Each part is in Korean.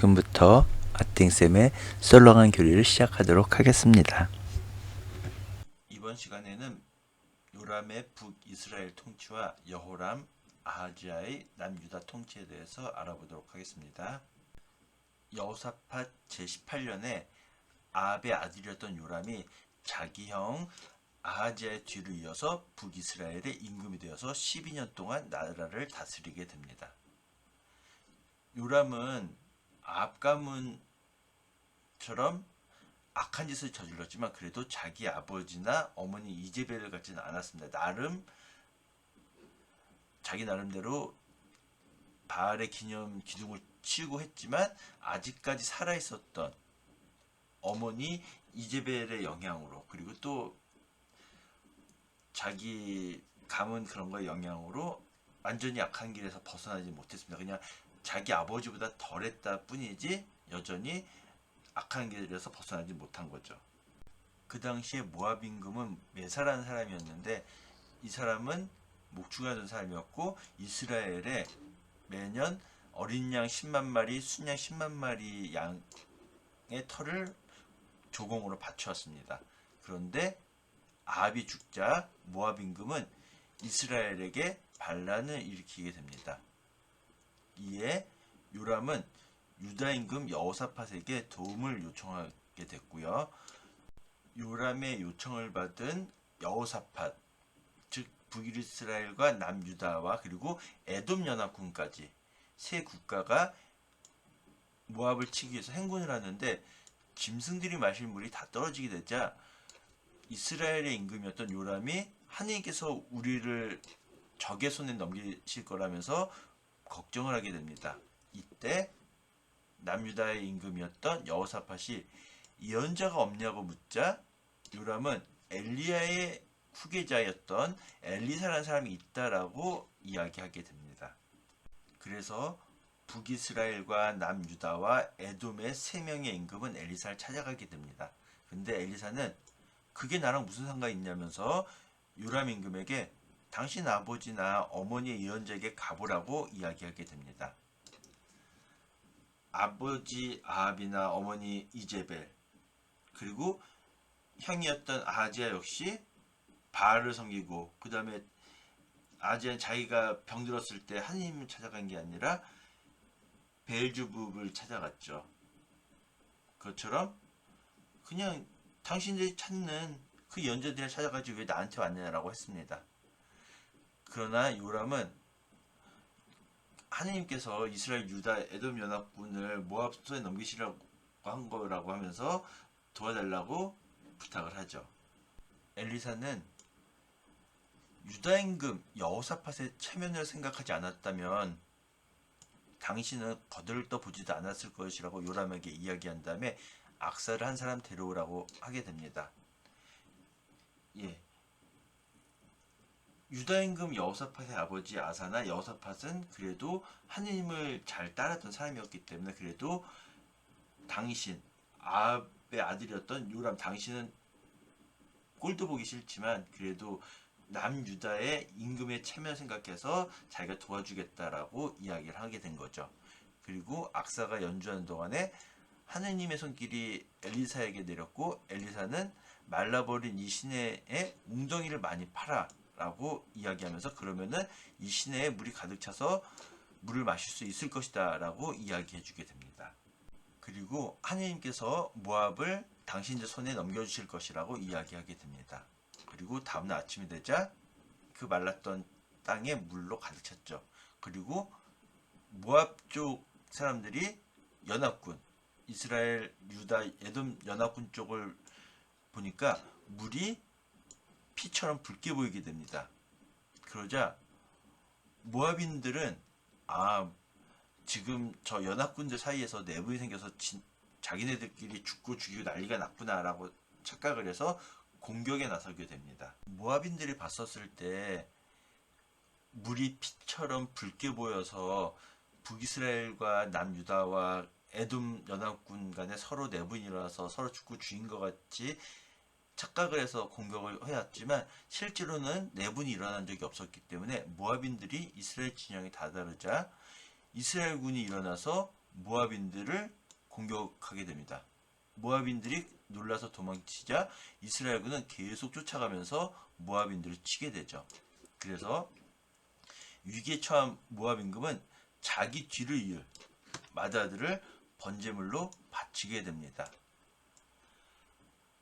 지금부터 아팅쌤의 썰렁한 교리를 시작하도록 하겠습니다. 이번 시간에는 요람의 북이스라엘 통치와 여호람, 아하지야의 남유다 통치에 대해서 알아보도록 하겠습니다. 여호사밧 제18년에 아합의 아들이었던 요람이 자기 형 아하지야의 뒤를 이어서 북이스라엘의 임금이 되어서 12년 동안 나라를 다스리게 됩니다. 요람은 아합 가문처럼 악한 짓을 저질렀지만 그래도 자기 아버지나 어머니 이제벨을 갖지는 않았습니다. 자기 나름대로 바알의 기념 기둥을 치우고 했지만 아직까지 살아있었던 어머니 이제벨의 영향으로, 그리고 또 자기 가문 그런 거의 영향으로 완전히 악한 길에서 벗어나지 못했습니다. 그냥 자기 아버지보다 덜했다 뿐이지 여전히 악한 길에서 벗어나지 못한 거죠. 그 당시에 모압 임금은 메사라는 사람이었는데, 이 사람은 목축하던 사람이었고 이스라엘에 매년 어린 양 10만 마리, 순양 10만 마리 양의 털을 조공으로 바쳐왔습니다. 그런데 아합이 죽자 모압 임금은 이스라엘에게 반란을 일으키게 됩니다. 이에 요람은 유다 임금 여호사밧에게 도움을 요청하게 됐고요. 요람의 요청을 받은 여호사밧, 즉 북이스라엘과 남유다와 그리고 에돔 연합군까지 세 국가가 모압을 치기 위해서 행군을 하는데, 짐승들이 마실 물이 다 떨어지게 되자 이스라엘의 임금이었던 요람이 하나님께서 우리를 적의 손에 넘기실 거라면서 걱정을 하게 됩니다. 이때 남유다의 임금이었던 여호사밧이 예언자가 없냐고 묻자 요람은 엘리야의 후계자였던 엘리사라는 사람이 있다라고 이야기하게 됩니다. 그래서 북이스라엘과 남유다와 에돔의 세 명의 임금은 엘리사를 찾아가게 됩니다. 근데 엘리사는 그게 나랑 무슨 상관이 있냐면서 요람 임금에게 당신 아버지나 어머니의 예언자에게 가보라고 이야기하게 됩니다. 아버지 아합이나 어머니 이제벨, 그리고 형이었던 아하지야 역시 바알을 섬기고, 그 다음에 아하지야는 자기가 병들었을 때 하나님을 찾아간 게 아니라 베엘즈붑을 찾아갔죠. 그것처럼 그냥 당신들이 찾는 그 연자들을 찾아가지 왜 나한테 왔냐라고 했습니다. 그러나 요람은 하나님께서 이스라엘, 유다, 에돔 연합군을 모압 손에 넘기시라고 한 거라고 하면서 도와달라고 부탁을 하죠. 엘리사는 유다 임금 여호사밧의 체면을 생각하지 않았다면 당신은 거들떠 보지도 않았을 것이라고 요람에게 이야기한 다음에 악사를 한 사람 데려오라고 하게 됩니다. 유다 임금 여호사밧의 아버지 아사나 여호사밧은 그래도 하느님을 잘 따랐던 사람이었기 때문에 그래도 당신 아합의 아들이었던 요람, 당신은 꼴도 보기 싫지만 그래도 남유다의 임금의 체면 생각해서 자기가 도와주겠다라고 이야기를 하게 된 거죠. 그리고 악사가 연주하는 동안에 하느님의 손길이 엘리사에게 내렸고, 엘리사는 말라버린 이 시내에 웅덩이를 많이 파라 라고 이야기하면서, 그러면은 이 시내에 물이 가득 차서 물을 마실 수 있을 것이다 라고 이야기해 주게 됩니다. 그리고 하느님께서 모압을 당신들 손에 넘겨주실 것이라고 이야기하게 됩니다. 그리고 다음날 아침이 되자 그 말랐던 땅에 물로 가득 찼죠. 그리고 모압 쪽 사람들이 연합군, 이스라엘, 유다, 에돔 연합군 쪽을 보니까 물이 피처럼 붉게 보이게 됩니다. 그러자 모압인들은 지금 저 연합군들 사이에서 내분이 생겨서 자기네들끼리 죽고 죽이고 난리가 났구나 라고 착각을 해서 공격에 나서게 됩니다. 모압인들이 봤었을 때 물이 피처럼 붉게 보여서 북이스라엘과 남유다와 에돔 연합군 간에 서로 내분이 일어나서 서로 죽고 죽인 것 같이 착각을 해서 공격을 해왔지만 실제로는 내분이 일어난 적이 없었기 때문에 모압인들이 이스라엘 진영이 다다르자 이스라엘군이 일어나서 모압인들을 공격하게 됩니다. 모압인들이 놀라서 도망치자 이스라엘군은 계속 쫓아가면서 모압인들을 치게 되죠. 그래서 위기에 처한 모압 임금은 자기 뒤를 이을 맏아들을 번제물로 바치게 됩니다.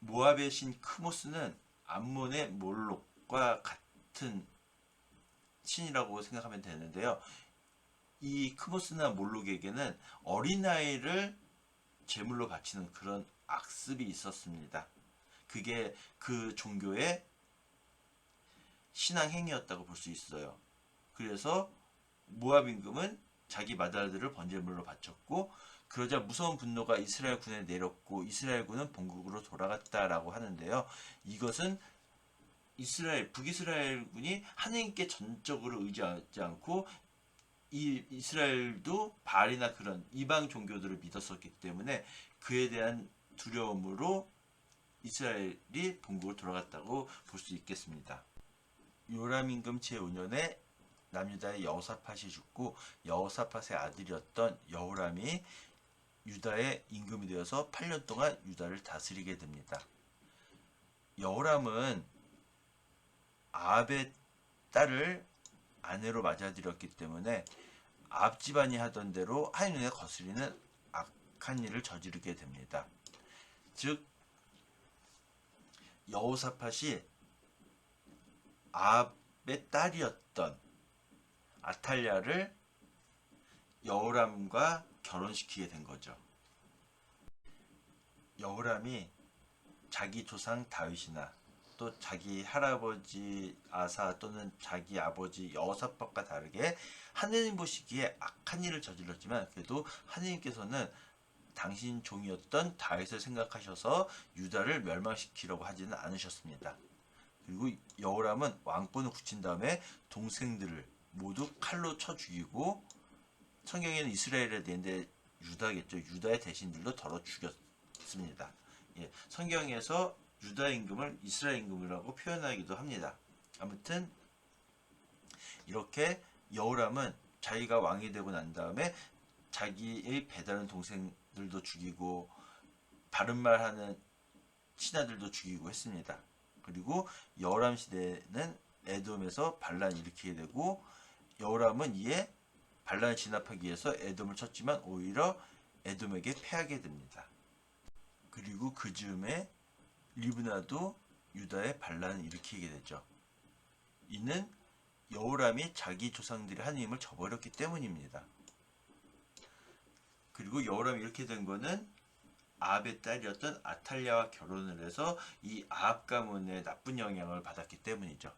모압의 신 크모스는 암몬의 몰록과 같은 신이라고 생각하면 되는데요. 이 크모스나 몰록에게는 어린아이를 제물로 바치는 그런 악습이 있었습니다. 그게 그 종교의 신앙 행위였다고 볼 수 있어요. 그래서 모압 임금은 자기 맏아들을 번제물로 바쳤고, 그러자 무서운 분노가 이스라엘 군에 내렸고 이스라엘 군은 본국으로 돌아갔다라고 하는데요. 이것은 북이스라엘 군이 하나님께 전적으로 의지하지 않고 이 이스라엘도 바알이나 그런 이방 종교들을 믿었었기 때문에 그에 대한 두려움으로 이스라엘이 본국으로 돌아갔다고 볼 수 있겠습니다. 요람 임금 제5년에 남유다의 여호사밧이 죽고 여호사밧의 아들이었던 여호람이 유다의 임금이 되어서 8년 동안 유다를 다스리게 됩니다. 여호람은 아합의 딸을 아내로 맞아들였기 때문에 아합 집안이 하던 대로 하나님 눈에 거스리는 악한 일을 저지르게 됩니다. 즉 여호사밧이 아합의 딸이었던 아탈랴를 여호람과 결혼시키게 된 거죠. 여호람이 자기 조상 다윗이나 또 자기 할아버지 아사 또는 자기 아버지 여호사밧과 다르게 하느님 보시기에 악한 일을 저질렀지만, 그래도 하느님께서는 당신 종이었던 다윗을 생각하셔서 유다를 멸망시키려고 하지는 않으셨습니다. 그리고 여호람은 왕권을 굳힌 다음에 동생들을 모두 칼로 쳐 죽이고, 성경에는 이스라엘에 대한데 유다겠죠. 유다의 대신들도 덜어 죽였습니다. 예, 성경에서 유다 임금을 이스라엘 임금이라고 표현하기도 합니다. 아무튼 이렇게 여호람은 자기가 왕이 되고 난 다음에 자기의 배다른 동생들도 죽이고 바른 말하는 신하들도 죽이고 했습니다. 그리고 여호람 시대는 에돔에서 반란을 일으키게 되고, 여호람은 이에 반란을 진압하기 위해서 에돔을 쳤지만 오히려 에돔에게 패하게 됩니다. 그리고 그 즈음에 리브나도 유다의 반란을 일으키게 되죠. 이는 여호람이 자기 조상들의 하나님을 저버렸기 때문입니다. 그리고 여호람이 이렇게 된 거는 아합의 딸이었던 아탈랴와 결혼을 해서 이 아합 가문의 나쁜 영향을 받았기 때문이죠.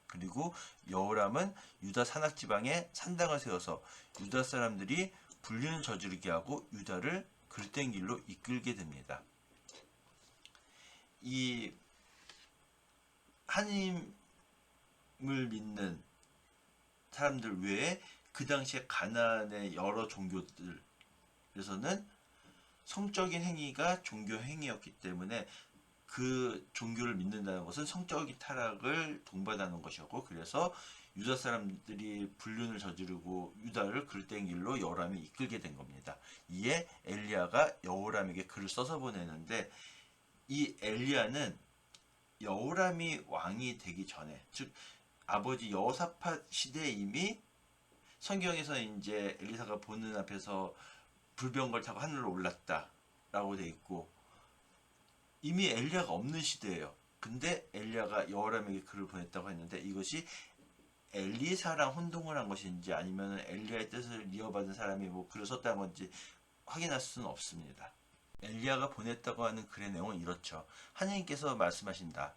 그리고 여호람은 유다 산악 지방에 산당을 세워서 유다 사람들이 불륜을 저지르게 하고 유다를 글된 길로 이끌게 됩니다. 이 하나님을 믿는 사람들 외에 그 당시에 가나안의 여러 종교들에서는 성적인 행위가 종교 행위였기 때문에 그 종교를 믿는다는 것은 성적인 타락을 동반하는 것이었고, 그래서 유다 사람들이 불륜을 저지르고 유다를 글된 길로 여호람이 이끌게 된 겁니다. 이에 엘리야가 여호람에게 글을 써서 보내는데, 이 엘리야는 여호람이 왕이 되기 전에, 즉 아버지 여호사밧 시대에 이미 성경에서 이제 엘리사가 보는 앞에서 불병거를 타고 하늘로 올랐다라고 돼 있고, 이미 엘리야가 없는 시대예요. 근데 엘리야가 여호람에게 글을 보냈다고 했는데, 이것이 엘리사랑 혼동을 한 것인지 아니면 엘리야의 뜻을 이어받은 사람이 뭐 글을 썼다는 건지 확인할 수는 없습니다. 엘리야가 보냈다고 하는 글의 내용은 이렇죠. 하나님께서 말씀하신다.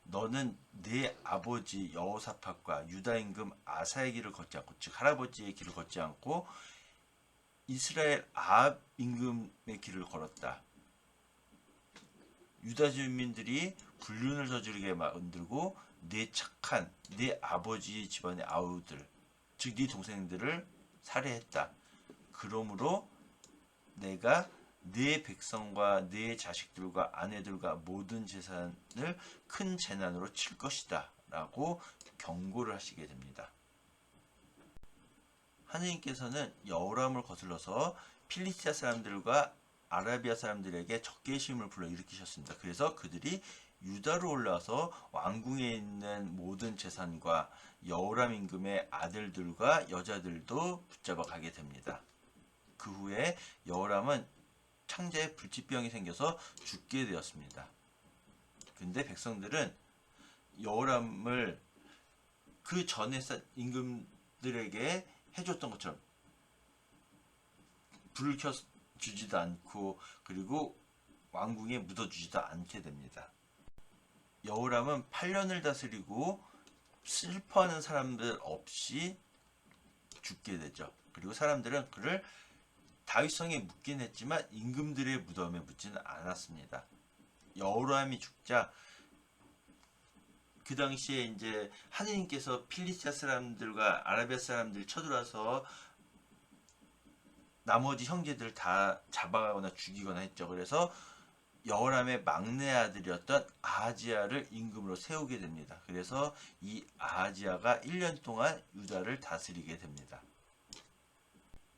너는 내 아버지 여호사밧과 유다 임금 아사의 길을 걷지 않고, 즉 할아버지의 길을 걷지 않고 이스라엘 아합 임금의 길을 걸었다. 유다 주민들이 불륜을 저지르게 만들고 내 착한 내 아버지 집안의 아우들, 즉 네 동생들을 살해했다. 그러므로 내가 네 백성과 네 자식들과 아내들과 모든 재산을 큰 재난으로 칠 것이다 라고 경고를 하시게 됩니다. 하느님께서는 여호람을 거슬러서 필리스티아 사람들과 아라비아 사람들에게 적개심을 불러일으키셨습니다. 그래서 그들이 유다로 올라와서 왕궁에 있는 모든 재산과 여호람 임금의 아들들과 여자들도 붙잡아 가게 됩니다. 그 후에 여호람은 창자에 불치병이 생겨서 죽게 되었습니다. 근데 백성들은 여호람을 그 전에 임금들에게 해줬던 것처럼 불을 켜주지도 않고 그리고 왕궁에 묻어주지도 않게 됩니다. 여호람은 8년을 다스리고 슬퍼하는 사람들 없이 죽게 되죠. 그리고 사람들은 그를 다윗성에 묻긴 했지만 임금들의 무덤에 묻지는 않았습니다. 여호람이 죽자 그 당시에 이제 하느님께서 필리스티아 사람들과 아라비아 사람들 쳐들어와서 나머지 형제들 다 잡아가거나 죽이거나 했죠. 그래서 여호람의 막내 아들이었던 아하지야를 임금으로 세우게 됩니다. 그래서 이 아하지야가 1년 동안 유다를 다스리게 됩니다.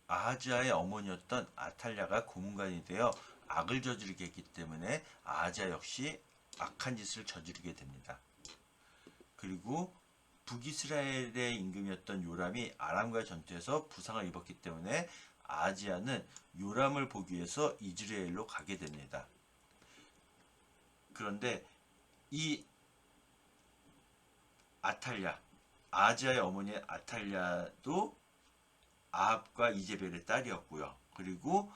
아하지야의 어머니였던 아탈랴가 고문관이 되어 악을 저지르게 했기 때문에 아하지야 역시 악한 짓을 저지르게 됩니다. 그리고 북이스라엘의 임금이었던 요람이 아람과의 전투에서 부상을 입었기 때문에 아하지야는 요람을 보기 위해서 이즈라엘로 가게 됩니다. 그런데 이 아탈랴, 아하지야의 어머니 아탈랴도 아합과 이제벨의 딸이었고요. 그리고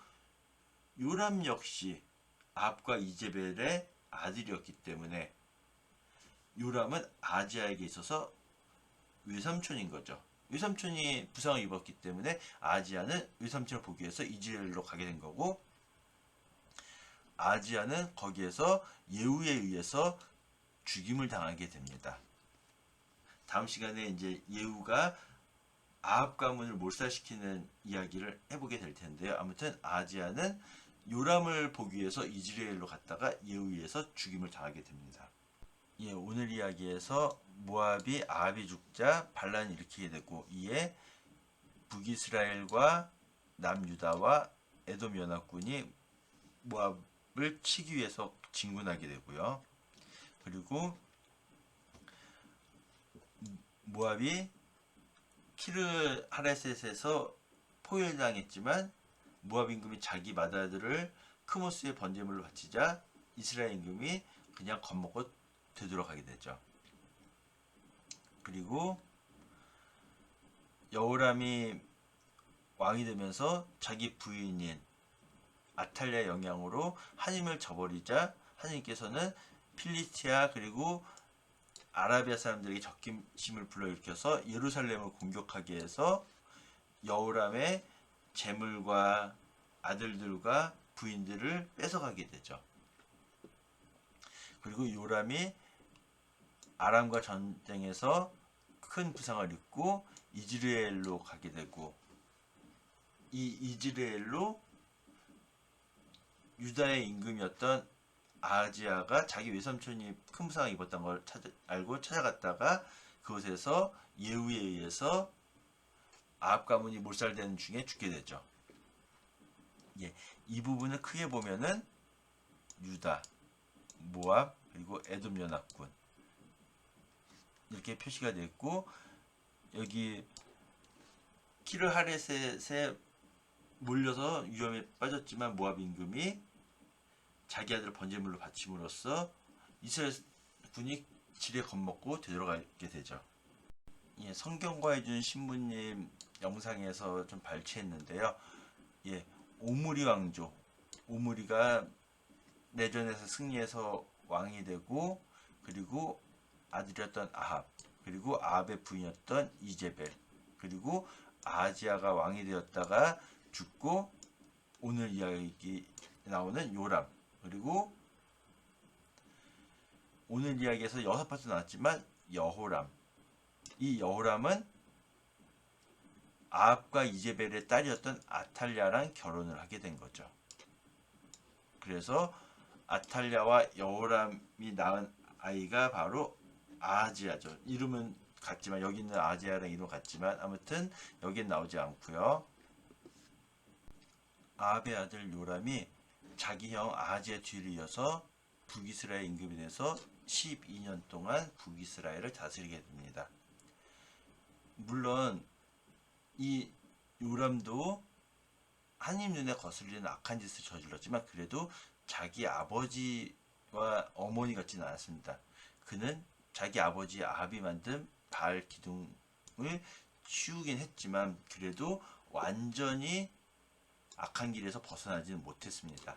요람 역시 아합과 이제벨의 아들이었기 때문에 요람은 아하지야에게 있어서 외삼촌인 거죠. 외삼촌이 부상을 입었기 때문에 아하지야는 외삼촌을 보기 위해서 이즈라엘로 가게 된 거고, 아하지야는 거기에서 예후에 의해서 죽임을 당하게 됩니다. 다음 시간에 이제 예후가 아합 가문을 몰살시키는 이야기를 해보게 될 텐데요. 아무튼 아하지야는 요람을 보기 위해서 이즈라엘로 갔다가 예후에 의해서 죽임을 당하게 됩니다. 예, 오늘 이야기에서 모압이 아합이 죽자 반란을 일으키게 되고, 이에 북이스라엘과 남유다와 에돔 연합군이 모압을 치기 위해서 진군하게 되고요. 그리고 모압이 키르 하레셋에서 포위당했지만 모압 임금이 자기 맏아들을 크모스의 번제물로 바치자 이스라엘 임금이 그냥 겁먹고 되돌아가게 되죠. 그리고 여호람이 왕이 되면서 자기 부인인 아탈랴의 영향으로 하나님을 저버리자 하나님께서는 필리스티아 그리고 아라비아 사람들에게 적개심을 불러일으켜서 예루살렘을 공격하게 해서 여호람의 재물과 아들들과 부인들을 뺏어가게 되죠. 그리고 요람이 아람과 전쟁에서 큰 부상을 입고 이즈라엘로 가게 되고, 이 이즈라엘로 유다의 임금이었던 아하지야가 자기 외삼촌이 큰 부상을 입었던 걸 알고 찾아갔다가 그곳에서 예후에 의해서 아합 가문이 몰살되는 중에 죽게 되죠. 예, 이 부분을 크게 보면은 유다, 모압, 그리고 에돔 연합군 이렇게 표시가 되어 있고, 여기 키르 하레셋에 몰려서 위험에 빠졌지만 모압 임금이 자기 아들을 번제물로 바침으로써 이스라엘 군이 지레 겁먹고 되돌아가게 되죠. 예, 성경과의 준 신부님 영상에서 좀 발췌했는데요. 예, 오므리 왕조, 오므리가 내전에서 승리해서 왕이 되고, 그리고 아들이었던 아합, 그리고 아합의 부인이었던 이제벨, 그리고 아하지야가 왕이 되었다가 죽고, 오늘 이야기 나오는 요람, 그리고 오늘 이야기에서 6파트 나왔지만 여호람, 이 여호람은 아합과 이제벨의 딸이었던 아탈랴랑 결혼을 하게 된 거죠. 그래서 아탈랴와 여호람이 낳은 아이가 바로 아하지야죠. 이름은 같지만, 여기 있는 아하지야랑 이름 같지만 아무튼 여긴 나오지 않고요. 아합의 아들 요람이 자기 형 아하지의 뒤를 이어서 북이스라엘 임금이 돼서 12년 동안 북이스라엘을 다스리게 됩니다. 물론 이 요람도 하나님 눈에 거슬리는 악한 짓을 저질렀지만 그래도 자기 아버지와 어머니 같지는 않았습니다. 그는 자기 아버지 아합이 만든 바알 기둥을 치우긴 했지만 그래도 완전히 악한 길에서 벗어나지는 못했습니다.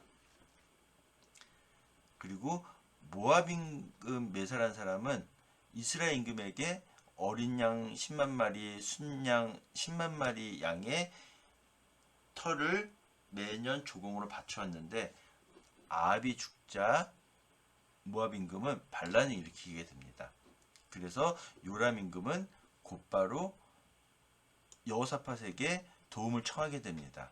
그리고 모압 임금 메사라는 사람은 이스라엘 임금에게 어린 양 10만 마리, 순양 10만 마리 양의 털을 매년 조공으로 바쳐왔는데 아합이 죽자 모압 임금은 반란을 일으키게 됩니다. 그래서 요람 임금은 곧바로 여호사밧에게 도움을 청하게 됩니다.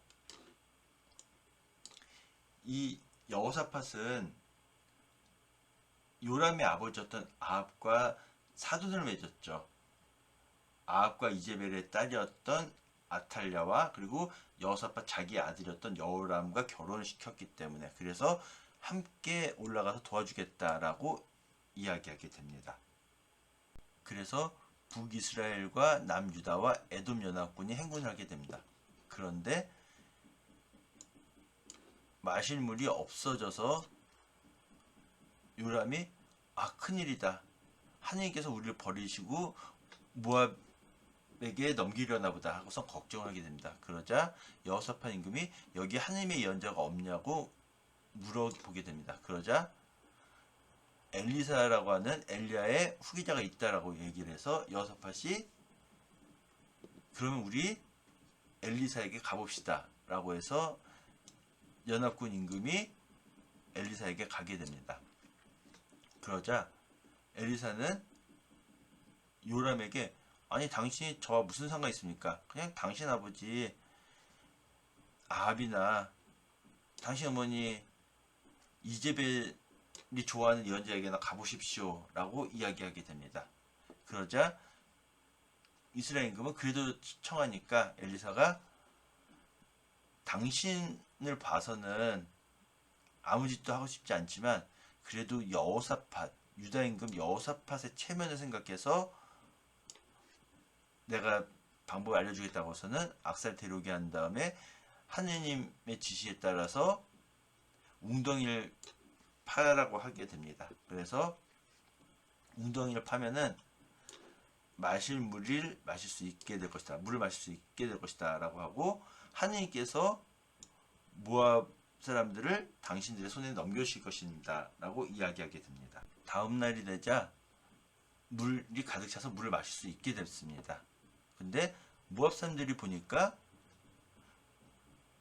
이 여호사밧은 요람의 아버지였던 아합과 사돈을 맺었죠. 아합과 이제벨의 딸이었던 아탈랴와 그리고 여호사밧 자기 아들이었던 여호람과 결혼을 시켰기 때문에 그래서 함께 올라가서 도와주겠다라고 이야기하게 됩니다. 그래서 북이스라엘과 남유다와 에돔 연합군이 행군을 하게 됩니다. 그런데 마실 물이 없어져서 요람이 큰일이다. 하나님께서 우리를 버리시고 모압에게 넘기려나 보다 하고서 걱정을 하게 됩니다. 그러자 여호사밧 임금이 여기 하나님의 예언자가 없냐고 물어보게 됩니다. 그러자 엘리사라고 하는 엘리야의 후계자가 있다라고 얘기를 해서 여호사밧이 그러면 우리 엘리사에게 가봅시다 라고 해서 연합군 임금이 엘리사에게 가게 됩니다. 그러자 엘리사는 요람에게 아니 당신이 저와 무슨 상관이 있습니까? 그냥 당신 아버지 아합이나 당신 어머니 이제벨이 좋아하는 예언자에게나 가보십시오 라고 이야기하게 됩니다. 그러자 이스라엘 임금은 그래도 청하니까 엘리사가 당신을 봐서는 아무 짓도 하고 싶지 않지만 그래도 여호사밧 유다 임금 여호사밧의 체면을 생각해서 내가 방법을 알려주겠다고 해서는 악사를 데려오게 한 다음에 하느님의 지시에 따라서 웅덩이를 파라고 하게 됩니다. 그래서 웅덩이를 파면은 물을 마실 수 있게 될 것이다 라고 하고 하느님께서 모압 사람들을 당신들의 손에 넘겨주실 것입니다 라고 이야기하게 됩니다. 다음 날이 되자 물이 가득 차서 물을 마실 수 있게 됐습니다. 근데 모압 사람들이 보니까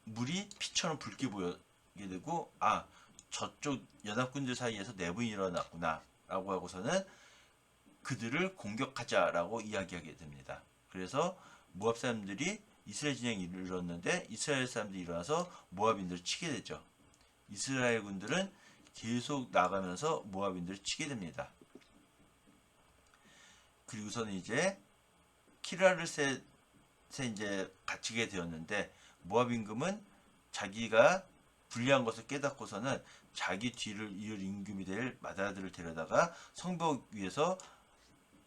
물이 피처럼 붉게 보이게 되고 저쪽 연합군들 사이에서 내분이 일어났구나 라고 하고서는 그들을 공격하자라고 이야기하게 됩니다. 그래서 모압 사람들이 이스라엘 진영에 이르렀는데 이스라엘 사람들이 일어나서 모압인들을 치게 되죠. 이스라엘 군들은 계속 나가면서 모압인들을 치게 됩니다. 그리고서는 이제 키라르셋에 이제 갇히게 되었는데 모압 임금은 자기가 불리한 것을 깨닫고서는 자기 뒤를 이을 임금이 될 맏아들을 데려다가 성벽 위에서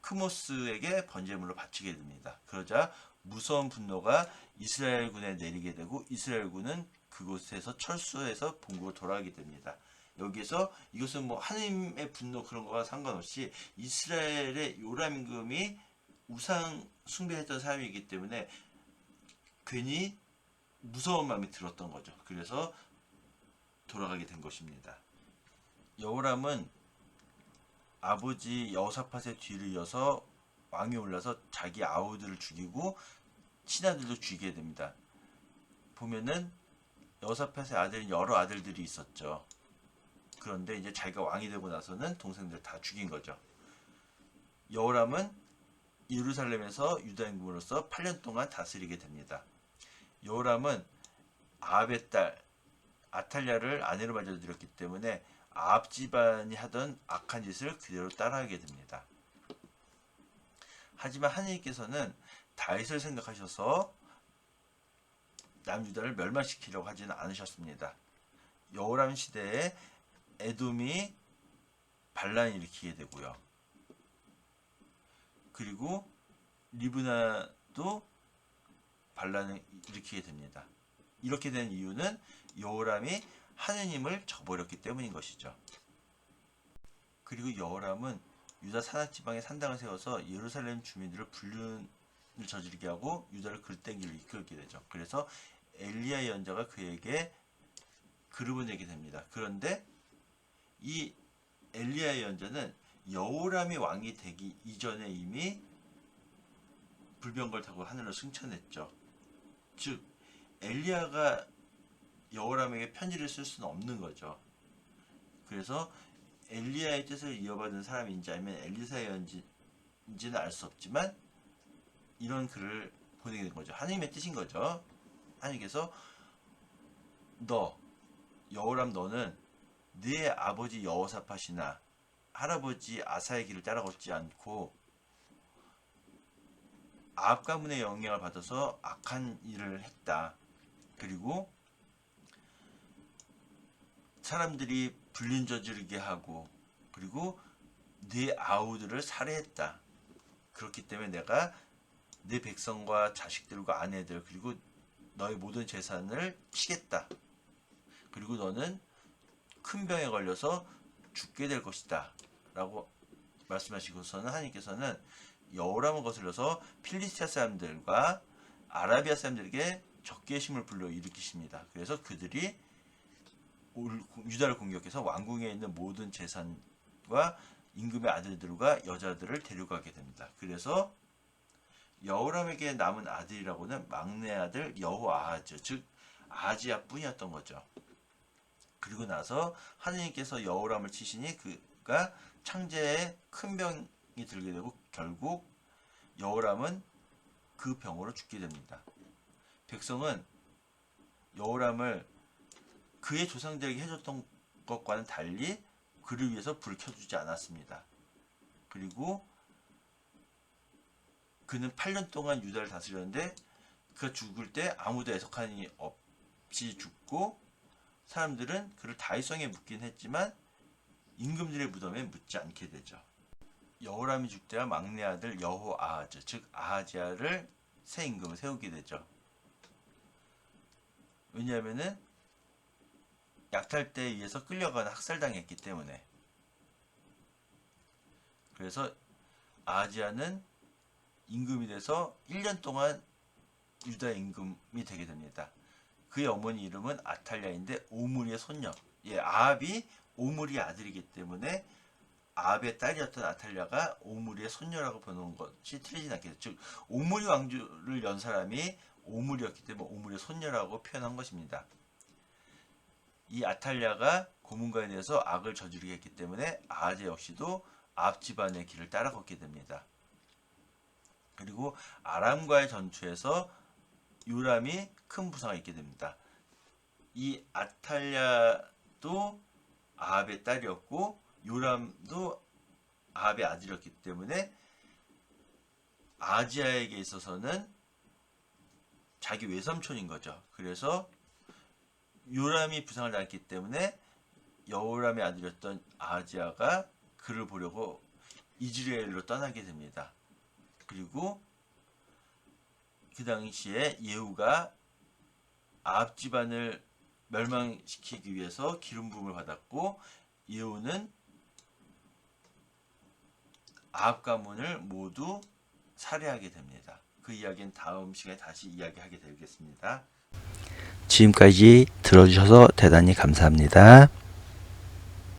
크모스에게 번제물로 바치게 됩니다. 그러자 무서운 분노가 이스라엘군에 내리게 되고 이스라엘군은 그곳에서 철수해서 본국으로 돌아가게 됩니다. 여기에서 이것은 뭐 하나님의 분노 그런 거와 상관없이 이스라엘의 요람 임금이 우상 숭배했던 사람이기 때문에 괜히 무서운 마음이 들었던 거죠. 그래서 돌아가게 된 것입니다. 여호람은 아버지 여호사밧의 뒤를 이어서 왕이 올라서 자기 아우들을 죽이고 친아들도 죽이게 됩니다. 보면은 여호사밧의 아들은 여러 아들들이 있었죠. 그런데 이제 자기가 왕이 되고 나서는 동생들 다 죽인 거죠. 여호람은 예루살렘에서 유다 임금으로서 8년 동안 다스리게 됩니다. 여호람은 아합의 딸 아탈랴를 아내로 맞아들였기 때문에 아합 집안이 하던 악한 짓을 그대로 따라하게 됩니다. 하지만 하나님께서는 다윗을 생각하셔서 남유다를 멸망시키려고 하지는 않으셨습니다. 여호람 시대에 에돔이 반란을 일으키게 되고요. 그리고 리브나도 반란을 일으키게 됩니다. 이렇게 된 이유는 여호람이 하느님을 저버렸기 때문인 것이죠. 그리고 여호람은 유다 산악지방에 산당을 세워서 예루살렘 주민들을 불륜을 저지르게 하고 유다를 글땡기로 이끌게 되죠. 그래서 엘리야 예언자가 그에게 글을 보내게 됩니다. 그런데 이 엘리야 예언자는 여호람이 왕이 되기 이전에 이미 불병거를 타고 하늘로 승천했죠. 즉 엘리야가 여호람에게 편지를 쓸 수는 없는 거죠. 그래서 엘리야의 뜻을 이어받은 사람인지 아니면 엘리사 예언자인지는 알 수 없지만 이런 글을 보내게 된 거죠. 하나님의 뜻인 거죠. 하나님께서 여호람 너는 네 아버지 여호사밧이나 할아버지 아사의 길을 따라걷지 않고 아합 가문의 영향을 받아서 악한 일을 했다. 그리고 사람들이 불륜 저지르게 하고 그리고 네 아우들을 살해했다. 그렇기 때문에 내가 내 백성과 자식들과 아내들 그리고 너의 모든 재산을 치겠다. 그리고 너는 큰 병에 걸려서 죽게 될 것이다. 라고 말씀하시고서는 하나님께서는 여호람을 거슬러서 필리스티아 사람들과 아라비아 사람들에게 적개심을 불러일으키십니다. 그래서 그들이 유다를 공격해서 왕궁에 있는 모든 재산과 임금의 아들들과 여자들을 데려가게 됩니다. 그래서 여호람에게 남은 아들이라고는 막내 아들 여호아하즈, 즉 아하지야 뿐이었던 거죠. 그리고 나서 하느님께서 여호람을 치시니 그가 창제에 큰 병이 들게 되고 결국 여호람은 그 병으로 죽게 됩니다. 백성은 여호람을 그의 조상들에게 해줬던 것과는 달리 그를 위해서 불을 켜주지 않았습니다. 그리고 그는 8년 동안 유다를 다스렸는데 그가 죽을 때 아무도 애석하니 없이 죽고 사람들은 그를 다윗성에 묻긴 했지만 임금들의 무덤에 묻지 않게 되죠. 여호람이 죽자 막내 아들 여호아하즈 즉 아하지야를 새 임금을 세우게 되죠. 왜냐하면은 약탈때에 의해서 끌려가는 학살당했기 때문에. 그래서 아하지야는 임금이 돼서 1년 동안 유다 임금이 되게 됩니다. 그의 어머니 이름은 아탈랴인데 오므리의 손녀. 아합이 오므리의 아들이기 때문에 아합의 딸이었던 아탈랴가 오므리의 손녀라고 보는 것이 틀리진 않겠죠. 즉 오므리 왕조를 연 사람이 오므리였기 때문에 오므리의 손녀라고 표현한 것입니다. 이 아탈랴가 고문관에 대해서 악을 저지르게 했기 때문에 아하지 역시도 아합 집안의 길을 따라 걷게 됩니다. 그리고 아람과의 전투에서 요람이 큰 부상을 입게 됩니다. 이 아탈랴도 아합의 딸이었고 요람도 아합의 아들이었기 때문에 아하지야에게 있어서는 자기 외삼촌인 거죠. 그래서 요람이 부상을 당했기 때문에 여호람의 아들이었던 아하지야가 그를 보려고 이즈라엘로 떠나게 됩니다. 그리고 그 당시에 예후가 아합 집안을 멸망시키기 위해서 기름 부음을 받았고 예후는 아합 가문을 모두 살해하게 됩니다. 그 이야기는 다음 시간에 다시 이야기하게 되겠습니다. 지금까지 들어주셔서 대단히 감사합니다.